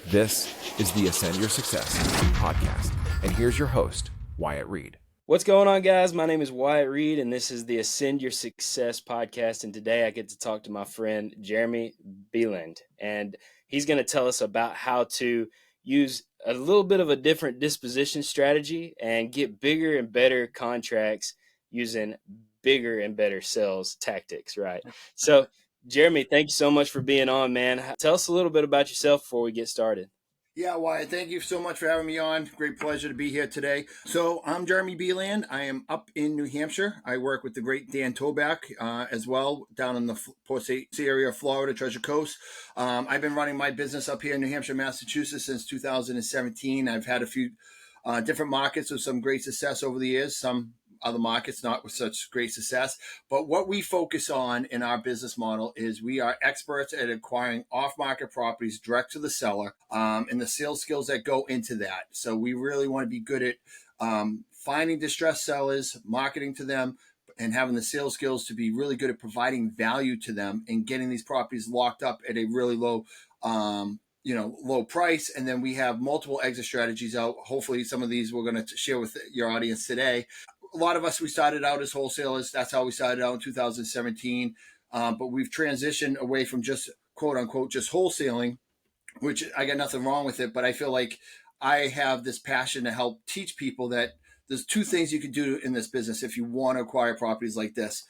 This is the Ascend Your Success podcast, and here's your host, Wyatt Reed. What's going on, guys? My name is Wyatt Reed, and this is the Ascend Your Success podcast. And today I get to talk to my friend Jeremy Beland, and he's going to tell us about how to use a little bit of a different disposition strategy and get bigger and better contracts using bigger and better sales tactics, right? So, Jeremy, thank you so much for being on, man. Tell us a little bit about yourself before we get started. Yeah, Wyatt, thank you so much for having me on. Great pleasure to be here today. So I'm Jeremy Beland. I am up in New Hampshire. I work with the great Dan Toback as well down in the Port St. area of Florida, Treasure Coast. I've been running my business up here in New Hampshire, Massachusetts since 2017. I've had a few different markets with some great success over the years, some other markets not with such great success. But what we focus on in our business model is we are experts at acquiring off-market properties direct to the seller and the sales skills that go into that. So we really want to be good at finding distressed sellers, marketing to them, and having the sales skills to be really good at providing value to them and getting these properties locked up at a really low low price. And then we have multiple exit strategies out. Hopefully some of these we're going to share with your audience today. A lot of us, we started out as wholesalers. That's how we started out in 2017. But we've transitioned away from just quote unquote, just wholesaling, which I got nothing wrong with it. But I feel like I have this passion to help teach people that there's two things you can do in this business if you want to acquire properties like this.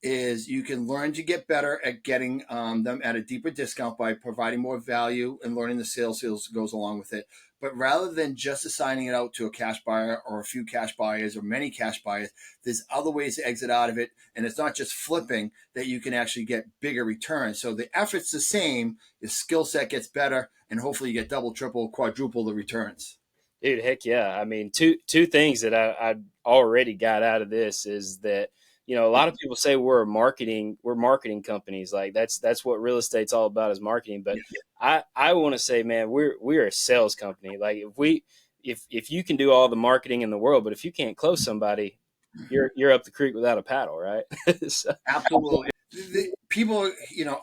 Is you can learn to get better at getting them at a deeper discount by providing more value and learning the sales goes along with it. But rather than just assigning it out to a cash buyer or a few cash buyers or many cash buyers, there's other ways to exit out of it. And it's not just flipping that you can actually get bigger returns. So the effort's the same, your skill set gets better, and hopefully you get double, triple, quadruple the returns. Dude, heck yeah. I mean, two things that I already got out of this is that, you know, a lot of people say we're marketing companies. Like that's what real estate's all about, is marketing. But I want to say, man, we're a sales company. Like if you can do all the marketing in the world, but if you can't close somebody, you're up the creek without a paddle, right? So, Absolutely. People,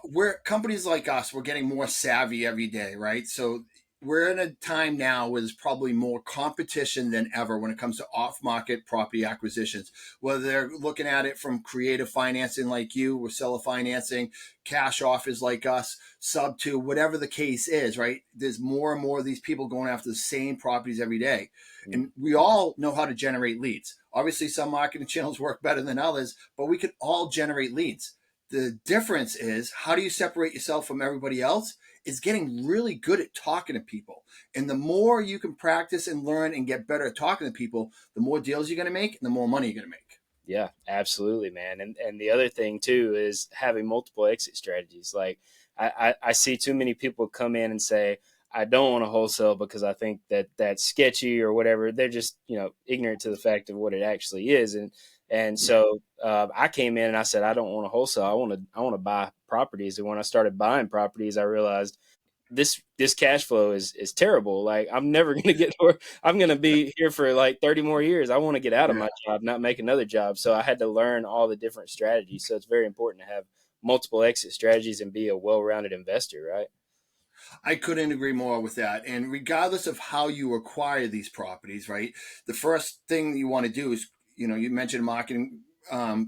we're companies like us, we're getting more savvy every day, right? So we're in a time now where there's probably more competition than ever when it comes to off-market property acquisitions, whether they're looking at it from creative financing like you, or seller financing, cash offers like us, sub to, whatever the case is, right? There's more and more of these people going after the same properties every day. And we all know how to generate leads. Obviously, some marketing channels work better than others, but we can all generate leads. The difference is, how do you separate yourself from everybody else? Is getting really good at talking to people. And the more you can practice and learn and get better at talking to people, the more deals you're going to make and the more money you're going to make. Yeah, absolutely, man. And the other thing too is having multiple exit strategies. Like I see too many people come in and say, I don't want to wholesale because I think that that's sketchy or whatever. They're just, ignorant to the fact of what it actually is. And so I came in and I said, I don't want to wholesale. I want to buy properties. And when I started buying properties, I realized this cash flow is terrible. Like I'm never going to get where I'm going to be here for like 30 more years. I want to get out of my job, not make another job. So I had to learn all the different strategies. So it's very important to have multiple exit strategies and be a well-rounded investor, right? I couldn't agree more with that. And regardless of how you acquire these properties, right, the first thing you want to do is, you mentioned a marketing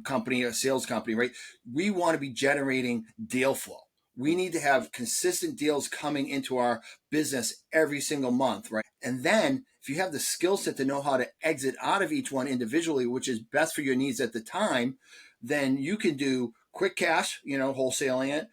company, a sales company, right? We want to be generating deal flow. We need to have consistent deals coming into our business every single month, right? And then if you have the skill set to know how to exit out of each one individually, which is best for your needs at the time, then you can do quick cash, wholesaling it,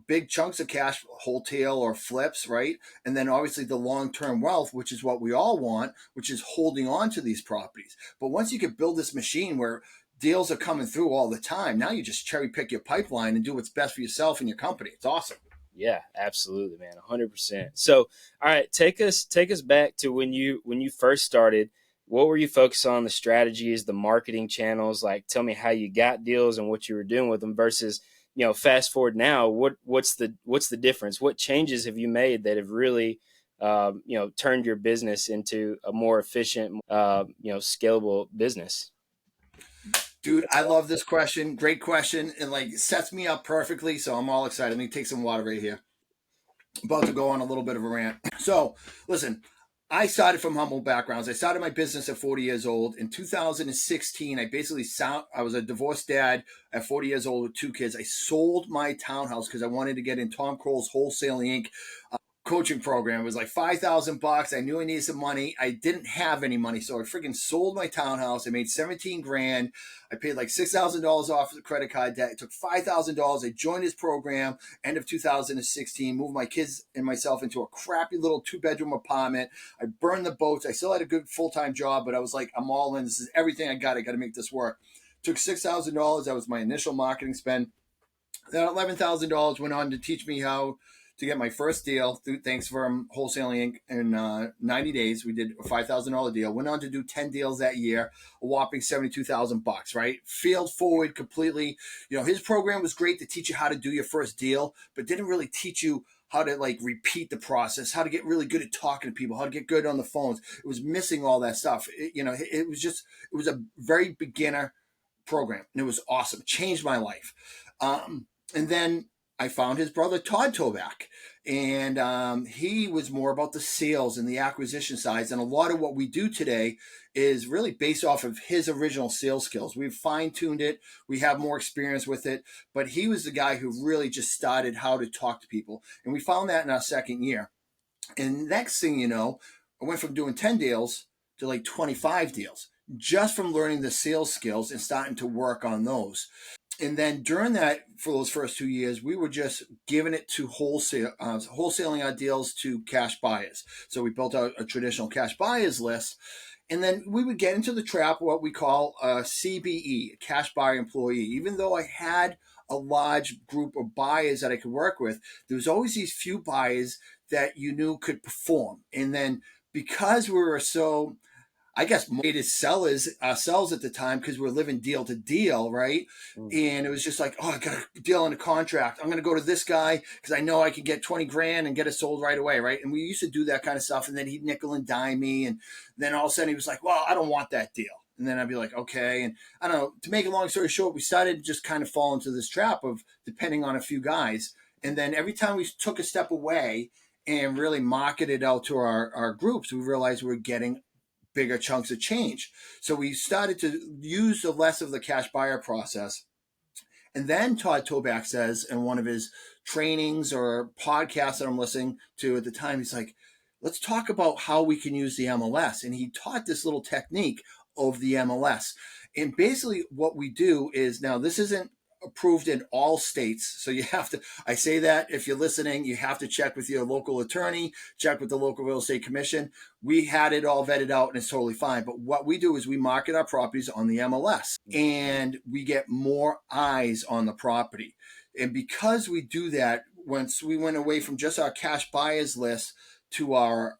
big chunks of cash, wholesale or flips, right? And then obviously the long-term wealth, which is what we all want, which is holding on to these properties. But once you can build this machine where deals are coming through all the time, now you just cherry pick your pipeline and do what's best for yourself and your company. It's awesome. Yeah, absolutely, man. 100%. So, all right, take us back to when you first started. What were you focused on? The strategies, the marketing channels? Like, tell me how you got deals and what you were doing with them versus, fast forward now. What's the difference? What changes have you made that have really, turned your business into a more efficient, scalable business? Dude, I love this question. Great question. And sets me up perfectly. So I'm all excited. Let me take some water right here. about to go on a little bit of a rant. So, listen, I started from humble backgrounds. I started my business at 40 years old. In 2016, I was a divorced dad at 40 years old with 2 kids. I sold my townhouse because I wanted to get in Tom Kroll's Wholesaling Inc. Coaching program. It was like $5,000. I knew I needed some money. I didn't have any money, so I freaking sold my townhouse. I made 17 grand. I paid like $6,000 off the credit card debt. I took $5,000. I joined his program end of 2016. Moved my kids and myself into a crappy little 2-bedroom apartment. I burned the boats. I still had a good full-time job, but I was like, I'm all in. This is everything I got. I got to make this work. Took $6,000. That was my initial marketing spend. That $11,000 went on to teach me how to get my first deal through Thanks for Wholesaling Inc. in 90 days. We did a $5,000 deal. Went on to do 10 deals that year, a whopping $72,000. Right, failed forward completely. His program was great to teach you how to do your first deal, but didn't really teach you how to like repeat the process, how to get really good at talking to people, how to get good on the phones. It was missing all that stuff. It was a very beginner program, and it was awesome. It changed my life. And then I found his brother Todd Toback, and he was more about the sales and the acquisition sides. And a lot of what we do today is really based off of his original sales skills. We've fine-tuned it. We have more experience with it, but he was the guy who really just started how to talk to people. And we found that in our second year. And next thing you know, I went from doing 10 deals to like 25 deals just from learning the sales skills and starting to work on those. And then during that, for those first 2 years, we were just giving it to wholesaling our deals to cash buyers. So we built out a traditional cash buyers list. And then we would get into the trap, what we call a CBE, a cash buyer employee. Even though I had a large group of buyers that I could work with, there was always these few buyers that you knew could perform. And then because we were so, I guess, motivated sellers ourselves at the time because we were living deal to deal, right? And it was just like, oh, I got a deal on a contract. I'm going to go to this guy because I know I can get 20 grand and get it sold right away, right? And we used to do that kind of stuff. And then he'd nickel and dime me. And then all of a sudden he was like, well, I don't want that deal. And then I'd be like, okay. And I don't know, to make a long story short, we started just kind of fall into this trap of depending on a few guys. And then every time we took a step away and really marketed out to our groups, we realized we were getting bigger chunks of change. So we started to use the less of the cash buyer process. And then Todd Toback says in one of his trainings or podcasts that I'm listening to at the time, he's like, let's talk about how we can use the MLS. And he taught this little technique of the MLS. And basically what we do is, now this isn't approved in all states. So you have to, I say that if you're listening, you have to check with your local attorney, check with the local real estate commission. We had it all vetted out and it's totally fine. But what we do is we market our properties on the MLS and we get more eyes on the property. And because we do that, once we went away from just our cash buyers list to our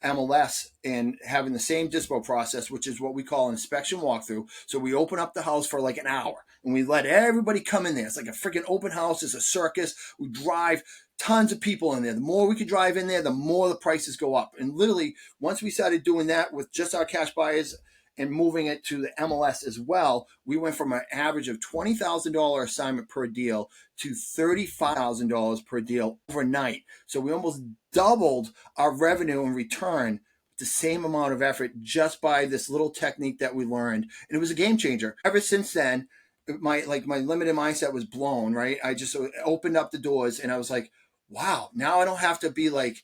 MLS and having the same dispo process, which is what we call an inspection walkthrough. So we open up the house for like an hour and we let everybody come in there. It's like a freaking open house. It's a circus. We drive tons of people in there. The more we can drive in there, the more the prices go up. And literally, once we started doing that with just our cash buyers and moving it to the MLS as well, we went from an average of $20,000 assignment per deal to $35,000 per deal overnight. So we almost doubled our revenue and return with the same amount of effort just by this little technique that we learned. And it was a game changer. Ever since then, my limited mindset was blown, right? I just opened up the doors and I was like, wow, now I don't have to be like,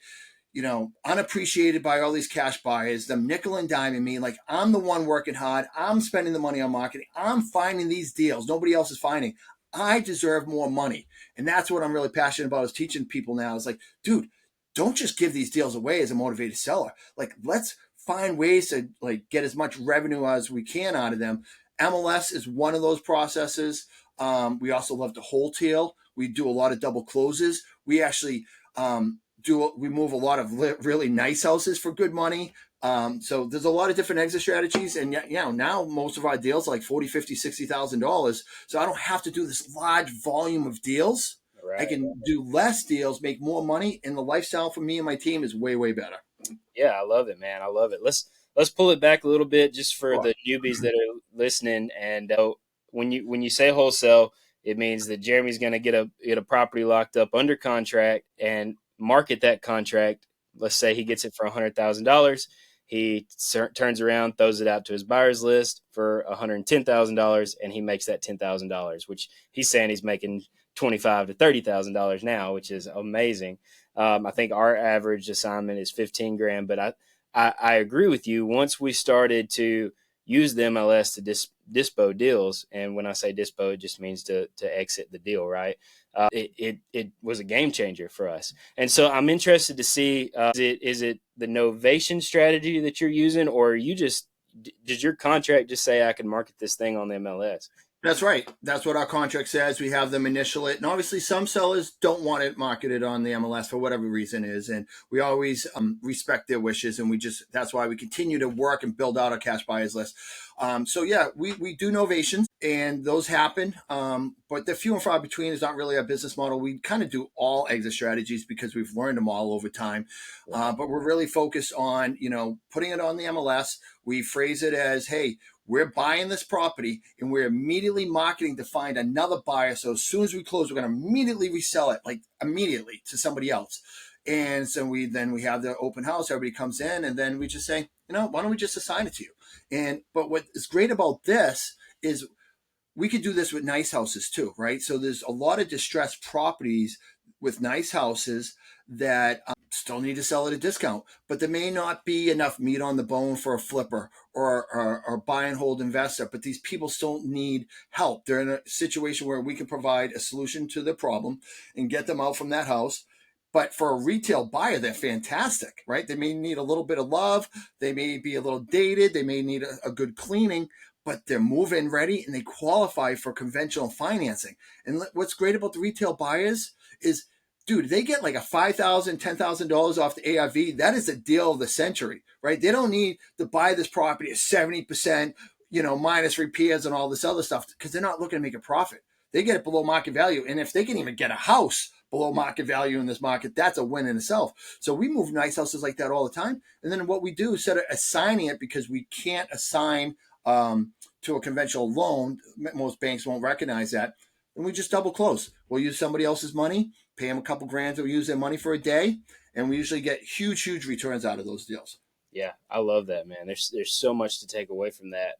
unappreciated by all these cash buyers, them nickel and diming me. Like, I'm the one working hard. I'm spending the money on marketing. I'm finding these deals. Nobody else is finding. I deserve more money. And that's what I'm really passionate about, is teaching people now. It's like, dude, don't just give these deals away as a motivated seller. Like, let's find ways to like get as much revenue as we can out of them. MLS is one of those processes. We also love to wholesale. We do a lot of double closes. We actually, we move a lot of really nice houses for good money. So there's a lot of different exit strategies. And now most of our deals are like $40,000, $50,000, $60,000. So I don't have to do this large volume of deals. Right. I can do less deals, make more money, and the lifestyle for me and my team is way, way better. Yeah, I love it, man. I love it. Let's pull it back a little bit just for the newbies that are listening. And when you say wholesale, it means that Jeremy's going to get a property locked up under contract, and market that contract. Let's say he gets it for $100,000. He turns around, throws it out to his buyer's list for $110,000, and he makes that $10,000, which he's saying he's making $25,000 to $30,000 now, which is amazing. I think our average assignment is 15 grand, but I agree with you. Once we started to use the MLS to dispo deals, and when I say dispo, it just means to exit the deal, right? It was a game changer for us. And so I'm interested to see, is it the novation strategy that you're using, or does your contract just say I can market this thing on the MLS? That's right. That's what our contract says. We have them initial it. And obviously some sellers don't want it marketed on the MLS for whatever reason is. And we always respect their wishes. And that's why we continue to work and build out our cash buyers list. So yeah, we do novations and those happen. But they're few and far between. It's not really our business model. We kind of do all exit strategies because we've learned them all over time. But we're really focused on, putting it on the MLS. We phrase it as, hey, we're buying this property and we're immediately marketing to find another buyer. So as soon as we close, we're going to immediately resell it, like immediately to somebody else. And so we have the open house, everybody comes in, and then we just say, why don't we just assign it to you? But what is great about this is we could do this with nice houses too, right? So there's a lot of distressed properties with nice houses that still need to sell at a discount, but there may not be enough meat on the bone for a flipper or buy and hold investor, but these people still need help. They're in a situation where we can provide a solution to their problem and get them out from that house. But for a retail buyer, they're fantastic, right? They may need a little bit of love. They may be a little dated. They may need a good cleaning, but they're move-in ready and they qualify for conventional financing. And what's great about the retail buyers is, dude, they get like a $5,000, $10,000 off the ARV. That is a deal of the century, right? They don't need to buy this property at 70%, minus repairs and all this other stuff because they're not looking to make a profit. They get it below market value. And if they can even get a house below market value in this market, that's a win in itself. So we move nice houses like that all the time. And then what we do, instead of assigning it, because we can't assign to a conventional loan, most banks won't recognize that, and we just double close. We'll use somebody else's money, pay them a couple grand to use their money for a day, and we usually get huge returns out of those deals. Yeah, I love that, man. There's so much to take away from that.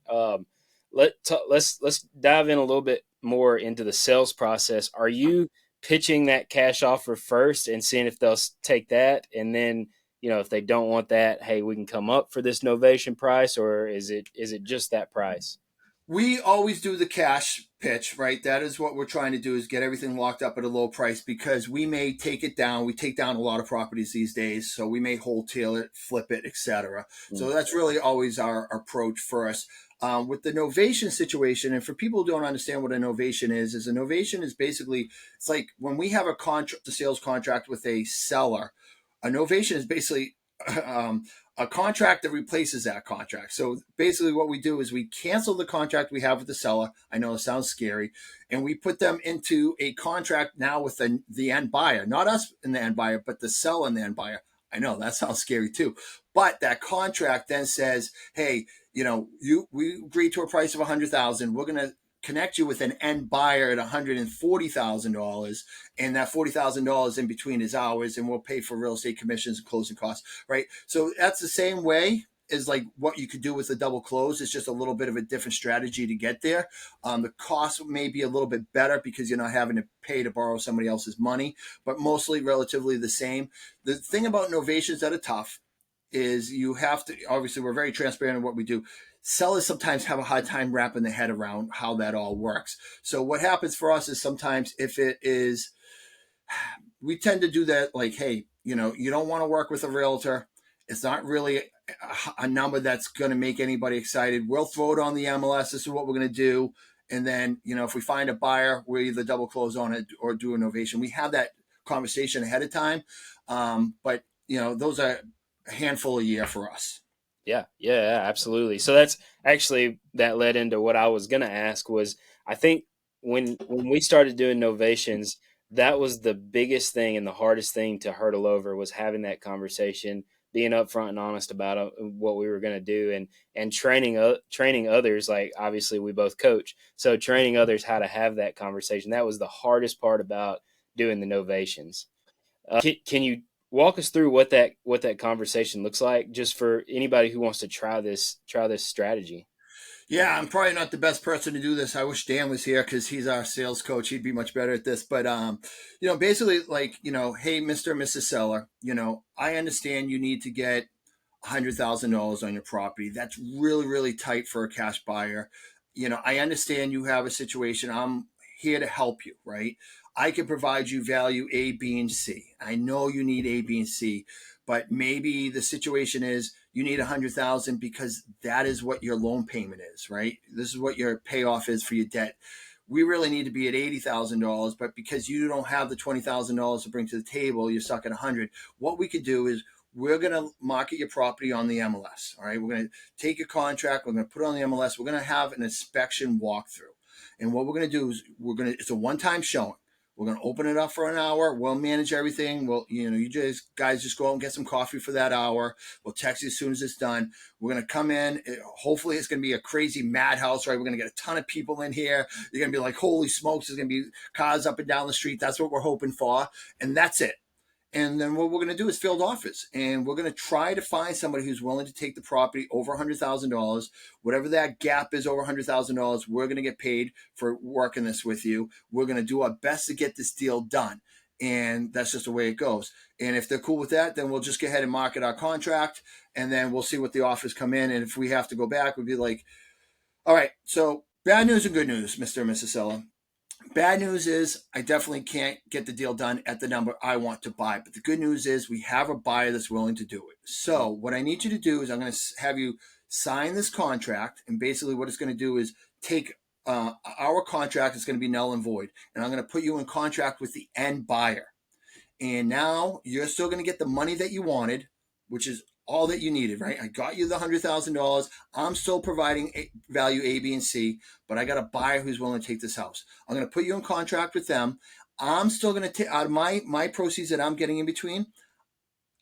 Let's dive in a little bit more into the sales process. Are you pitching that cash offer first and seeing if they'll take that, and then if they don't want that, hey, we can come up for this novation price, or is it just that price? We always do the cash pitch, right? That is what we're trying to do, is get everything locked up at a low price, because we may take it down. We take down a lot of properties these days, so we may wholesale it, flip it, etc. So that's really always our approach for us. With the novation situation, and for people who don't understand what a novation is a novation is basically, it's like when we have a sales contract with a seller, a novation is basically a contract that replaces that contract. So basically what we do is we cancel the contract we have with the seller. I know it sounds scary. And we put them into a contract now with the end buyer, not us and the end buyer, but the seller and the end buyer. I know that sounds scary too. But that contract then says, hey, we agreed to a price of $100,000. We're going to connect you with an end buyer at $140,000, and that $40,000 in between is ours, and we'll pay for real estate commissions and closing costs, right? So that's the same way as like what you could do with a double close. It's just a little bit of a different strategy to get there. The cost may be a little bit better because you're not having to pay to borrow somebody else's money, but mostly relatively the same. The thing about novations that are tough is you have to, obviously we're very transparent in what we do. Sellers sometimes have a hard time wrapping their head around how that all works. So what happens for us is sometimes if it is, we tend to do that like, hey, you don't want to work with a realtor. It's not really a number that's going to make anybody excited. We'll throw it on the MLS. This is what we're going to do. And then, if we find a buyer, we either double close on it or do a novation. We have that conversation ahead of time. But those are a handful a year for us. Yeah, absolutely. So that led into what I was going to ask was, I think when we started doing novations, that was the biggest thing and the hardest thing to hurdle over, was having that conversation, being upfront and honest about what we were going to do, and training others. Like, obviously we both coach, so training others how to have that conversation. That was the hardest part about doing the novations. Can you walk us through what that conversation looks like, just for anybody who wants to try this strategy. Yeah, I'm probably not the best person to do this. I wish Dan was here because he's our sales coach. He'd be much better at this. But basically, like, hey, Mr. and Mrs. Seller, I understand you need to get $100,000 on your property. That's really, really tight for a cash buyer. I understand you have a situation. I'm here to help you, right? I can provide you value A, B, and C. I know you need A, B, and C, but maybe the situation is you need 100,000 because that is what your loan payment is, right? This is what your payoff is for your debt. We really need to be at $80,000, but because you don't have the $20,000 to bring to the table, you're stuck at 100. What we could do is we're going to market your property on the MLS. All right. We're going to take your contract. We're going to put it on the MLS. We're going to have an inspection walkthrough. And what we're going to do is it's a one-time showing. We're going to open it up for an hour. We'll manage everything. You guys just go out and get some coffee for that hour. We'll text you as soon as it's done. We're going to come in. Hopefully it's going to be a crazy madhouse, right? We're going to get a ton of people in here. You're going to be like, holy smokes, there's going to be cars up and down the street. That's what we're hoping for. And that's it. And then what we're going to do is field offers, and we're going to try to find somebody who's willing to take the property over $100,000. Whatever that gap is over $100,000, we're going to get paid for working this with you. We're going to do our best to get this deal done. And that's just the way it goes. And if they're cool with that, then we'll just go ahead and market our contract, and then we'll see what the offers come in. And if we have to go back, we'll be like, all right, so bad news and good news, Mr. and Mrs. Seller. Bad news is I definitely can't get the deal done at the number I want to buy. But the good news is we have a buyer that's willing to do it. So what I need you to do is I'm going to have you sign this contract. And basically what it's going to do is take our contract is going to be null and void. And I'm going to put you in contract with the end buyer. And now you're still going to get the money that you wanted, which is all that you needed, right? I got you the $100,000. I'm still providing value A, B, and C, but I got a buyer who's willing to take this house. I'm going to put you in contract with them. I'm still going to take out of my proceeds that I'm getting in between.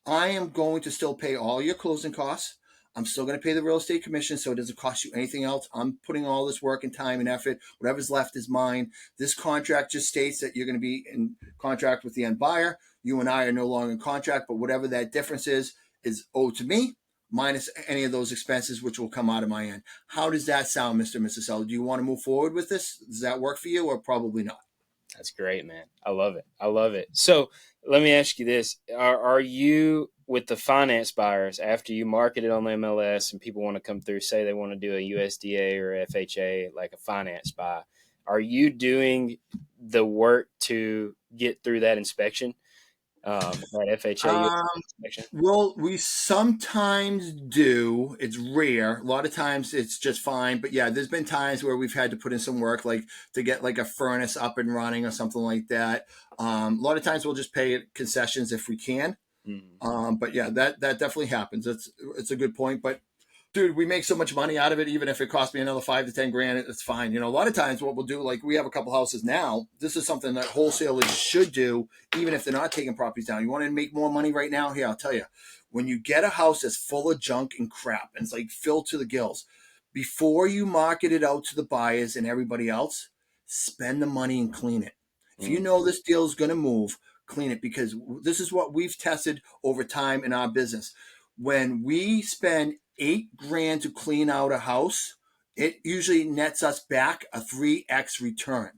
I am going to still pay all your closing costs. I'm still going to pay the real estate commission, so it doesn't cost you anything else. I'm putting all this work and time and effort. Whatever's left is mine. This contract just states that you're going to be in contract with the end buyer. You and I are no longer in contract, but whatever that difference is owed to me, minus any of those expenses, which will come out of my end. How does that sound, Mr. and Mrs. Seller? Do you want to move forward with this? Does that work for you, or probably not? That's great, man. I love it. I love it. So let me ask you this. Are you with the finance buyers, after you market it on the MLS and people want to come through, say they want to do a USDA or FHA, like a finance buy, are you doing the work to get through that inspection, that FHA inspection? Well, we sometimes do. It's rare. A lot of times it's just fine. But yeah, there's been times where we've had to put in some work, like to get like a furnace up and running or something like that. A lot of times we'll just pay concessions if we can. But yeah, that definitely happens. It's a good point. But dude, we make so much money out of it. Even if it costs me another 5 to 10 grand, it's fine. A lot of times what we'll do, like we have a couple houses now. This is something that wholesalers should do, even if they're not taking properties down. You want to make more money right now? Here, I'll tell you. When you get a house that's full of junk and crap, and it's like filled to the gills, before you market it out to the buyers and everybody else, spend the money and clean it. If you know this deal is going to move, clean it, because this is what we've tested over time in our business. When we spend 8 grand to clean out a house, it usually nets us back a 3x return.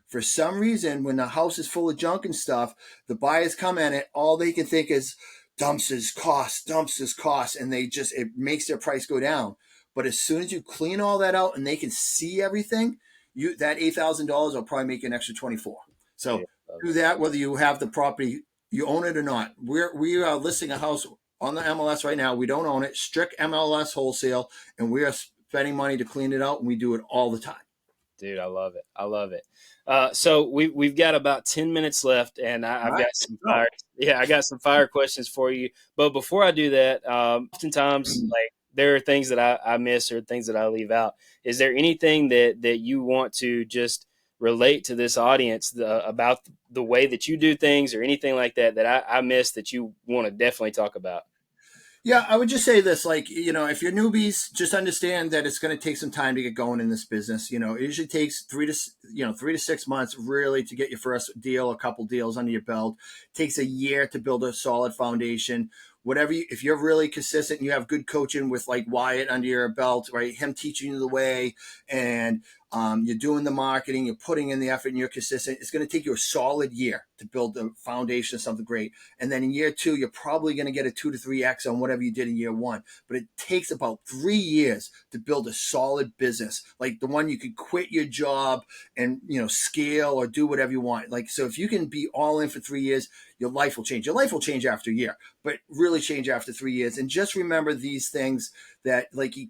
For some reason, when the house is full of junk and stuff, the buyers come in it, all they can think is dumps is cost, and it makes their price go down. But as soon as you clean all that out and they can see everything, that $8,000 will probably make an extra 24. So do that whether you have the property, you own it or not. We are listing a house on the MLS right now. We don't own it, strict MLS wholesale, and we are spending money to clean it out, and we do it all the time. Dude, I love it. I love it. So we've got about 10 minutes left, and I've got some fire. Yeah, I got some fire questions for you. But before I do that, oftentimes like there are things that I miss or things that I leave out. Is there anything that you want to just relate to this audience about the way that you do things, or anything like that I missed that you want to definitely talk about? Yeah, I would just say this, like, if you're newbies, just understand that it's going to take some time to get going in this business. It usually takes 3 to 6 months really to get your first deal, a couple deals under your belt. It takes a year to build a solid foundation. If you're really consistent and you have good coaching with like Wyatt under your belt, right? Him teaching you the way, and you're doing the marketing, you're putting in the effort, and you're consistent. It's going to take you a solid year to build the foundation of something great. And then in year two, you're probably going to get a 2 to 3x on whatever you did in year one. But it takes about 3 years to build a solid business, like the one you could quit your job and scale or do whatever you want. Like, so if you can be all in for 3 years, your life will change. Your life will change after a year, but really change after 3 years. And just remember these things, that like you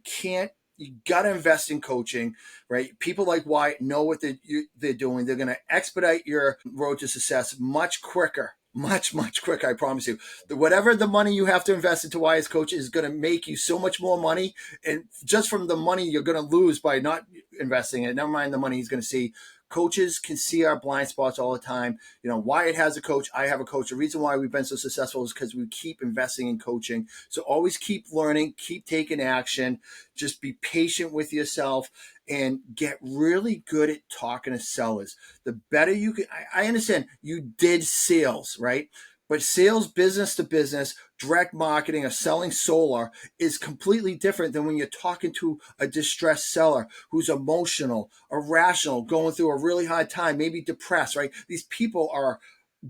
got to invest in coaching, right? People like Wyatt know what they're doing. They're going to expedite your road to success much quicker, much quicker. I promise you. Whatever the money you have to invest into Wyatt's coach is going to make you so much more money. And just from the money you're going to lose by not investing in it, never mind the money he's going to see. Coaches can see our blind spots all the time. Wyatt has a coach. I have a coach. The reason why we've been so successful is because we keep investing in coaching. So always keep learning, keep taking action. Just be patient with yourself and get really good at talking to sellers. The better you can, I understand you did sales, right? But sales, business to business, direct marketing, or selling solar is completely different than when you're talking to a distressed seller who's emotional, irrational, going through a really hard time, maybe depressed, right? These people are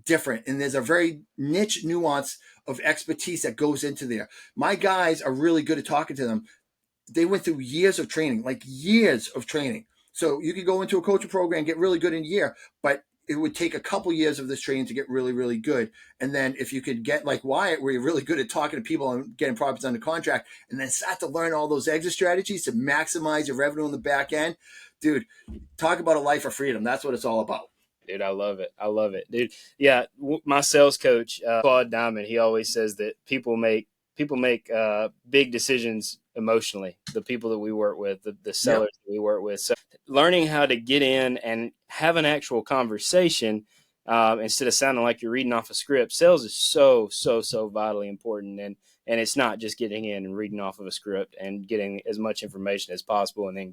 different, and there's a very niche nuance of expertise that goes into there. My guys are really good at talking to them. They went through years of training, like years of training. So you could go into a coaching program and get really good in a year, but it would take a couple years of this training to get really, really good. And then if you could get like Wyatt, where you're really good at talking to people and getting properties under contract, and then start to learn all those exit strategies to maximize your revenue on the back end, dude, talk about a life of freedom. That's what it's all about. Dude, I love it. I love it, dude. Yeah, my sales coach, Claude Diamond, he always says that people make big decisions emotionally. The people that we work with, the sellers that we work with. So learning how to get in and have an actual conversation instead of sounding like you're reading off a script. Sales is so vitally important, and it's not just getting in and reading off of a script and getting as much information as possible and then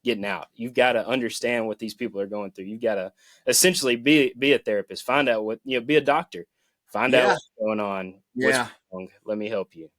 getting out. You've got to understand what these people are going through. You've got to essentially be a therapist, find out be a doctor, find out what's going on. What's wrong. Let me help you.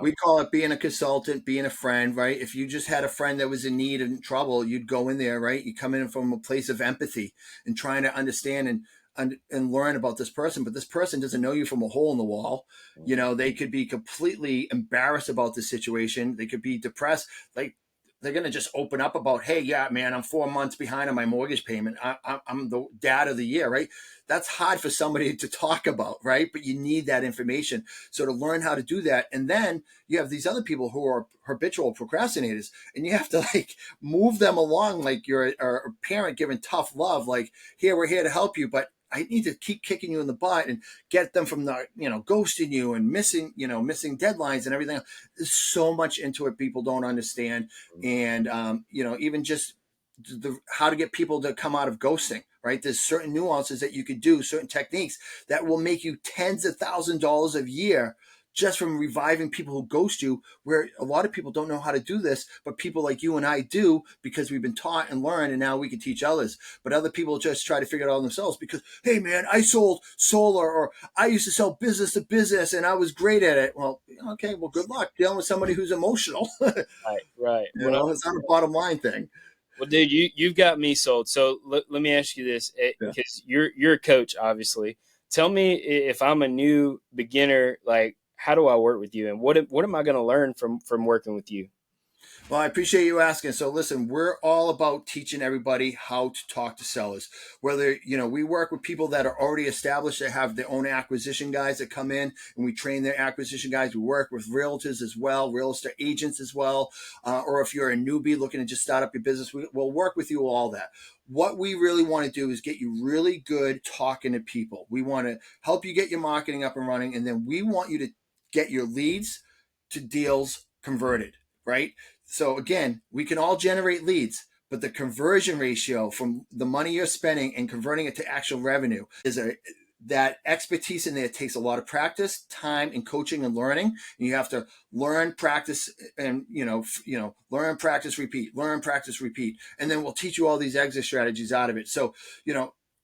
We call it being a consultant, being a friend, right? If you just had a friend that was in need and trouble, you'd go in there, right? You come in from a place of empathy and trying to understand and learn about this person, but this person doesn't know you from a hole in the wall. They could be completely embarrassed about the situation. They could be depressed. Like, they're going to just open up about, hey, yeah, man, I'm 4 months behind on my mortgage payment. I'm the dad of the year, right? That's hard for somebody to talk about, right? But you need that information. So to learn how to do that. And then you have these other people who are habitual procrastinators, and you have to like move them along like you're a parent giving tough love, like, here, we're here to help you, but I need to keep kicking you in the butt and get them from the, ghosting you and missing deadlines and everything. There's so much into it people don't understand. And, even just how to get people to come out of ghosting, right? There's certain nuances that you could do, certain techniques that will make you tens of thousands of dollars a year just from reviving people who ghost you, where a lot of people don't know how to do this, but people like you and I do, because we've been taught and learned, and now we can teach others. But other people just try to figure it out themselves because, hey man, I sold solar, or I used to sell business to business and I was great at it. Well, okay, well, good luck dealing with somebody who's emotional. Right. It's not a bottom line thing. Well, dude, you've got me sold. So let me ask you this, because you're a coach, obviously. Tell me, if I'm a new beginner, like, how do I work with you, and what am I going to learn from working with you? Well, I appreciate you asking. So listen, we're all about teaching everybody how to talk to sellers. Whether, we work with people that are already established, that have their own acquisition guys that come in and we train their acquisition guys. We work with realtors as well, real estate agents as well. Or if you're a newbie looking to just start up your business, we'll work with you all that. What we really want to do is get you really good talking to people. We want to help you get your marketing up and running. And then we want you to get your leads to deals converted, right? So again, we can all generate leads, but the conversion ratio from the money you're spending and converting it to actual revenue that expertise in there takes a lot of practice, time, and coaching and learning. And you have to learn, practice, and learn, practice, repeat, learn, practice, repeat, and then we'll teach you all these exit strategies out of it. So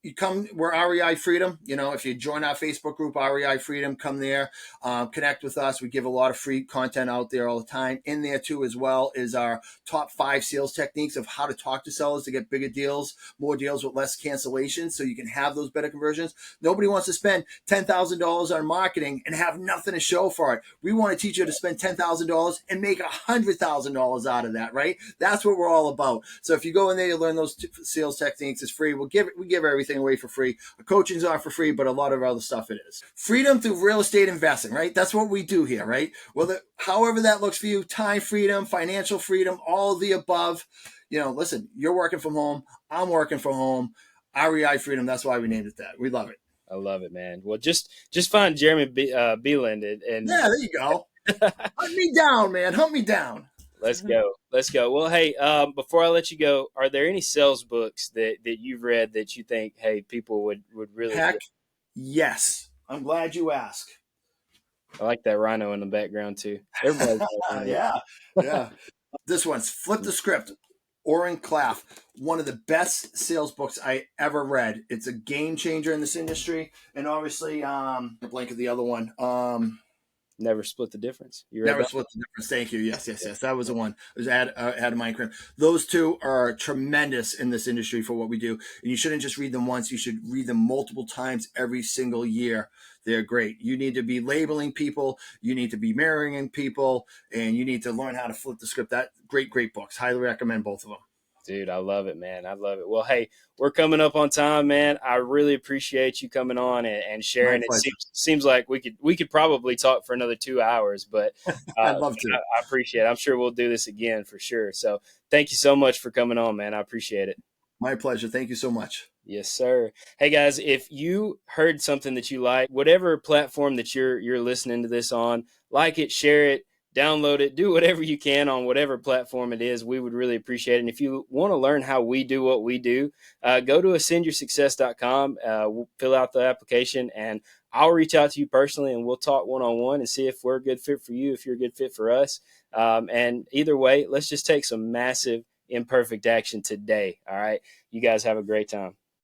you come, we're REI Freedom. If you join our Facebook group, REI Freedom, come there, connect with us. We give a lot of free content out there all the time. In there too, as well, is our top 5 sales techniques of how to talk to sellers to get bigger deals, more deals with less cancellations, so you can have those better conversions. Nobody wants to spend $10,000 on marketing and have nothing to show for it. We want to teach you to spend $10,000 and make $100,000 out of that, right? That's what we're all about. So if you go in there, you learn those sales techniques. It's free. We give everything away for free. Our coaching's not for free, but a lot of other stuff it is. Freedom through real estate investing, right? That's what we do here, right? Well, however that looks for you, time freedom, financial freedom, all of the above. Listen, you're working from home. I'm working from home. REI Freedom. That's why we named it that. We love it. I love it, man. Well, just find Jeremy Beland and yeah, there you go. Hunt me down, man. Hunt me down. Let's go. Well, hey, before I let you go, are there any sales books that you've read that you think, hey, people would really? Heck, yes. I'm glad you asked. I like that rhino in the background too. Everybody's yeah. This one's Flip the Script. Oren Klaff, one of the best sales books I ever read. It's a game changer in this industry, and obviously, blank of the other one. Never Split the Difference. Never Split the Difference. Thank you. Yes. That was the one. It was out of Minecraft. Those two are tremendous in this industry for what we do. And you shouldn't just read them once. You should read them multiple times every single year. They're great. You need to be labeling people. You need to be mirroring people. And you need to learn how to flip the script. That great books. Highly recommend both of them. Dude, I love it, man. I love it. Well, hey, we're coming up on time, man. I really appreciate you coming on and sharing. It seems like we could probably talk for another 2 hours, but I'd love to. I appreciate it. I'm sure we'll do this again for sure. So thank you so much for coming on, man. I appreciate it. My pleasure. Thank you so much. Yes, sir. Hey, guys, if you heard something that you like, whatever platform that you're listening to this on, like it, share it, download it, do whatever you can on whatever platform it is. We would really appreciate it. And if you want to learn how we do what we do, go to ascendyoursuccess.com, fill out the application, and I'll reach out to you personally, and we'll talk one-on-one and see if we're a good fit for you, if you're a good fit for us. And either way, let's just take some massive imperfect action today. All right. You guys have a great time.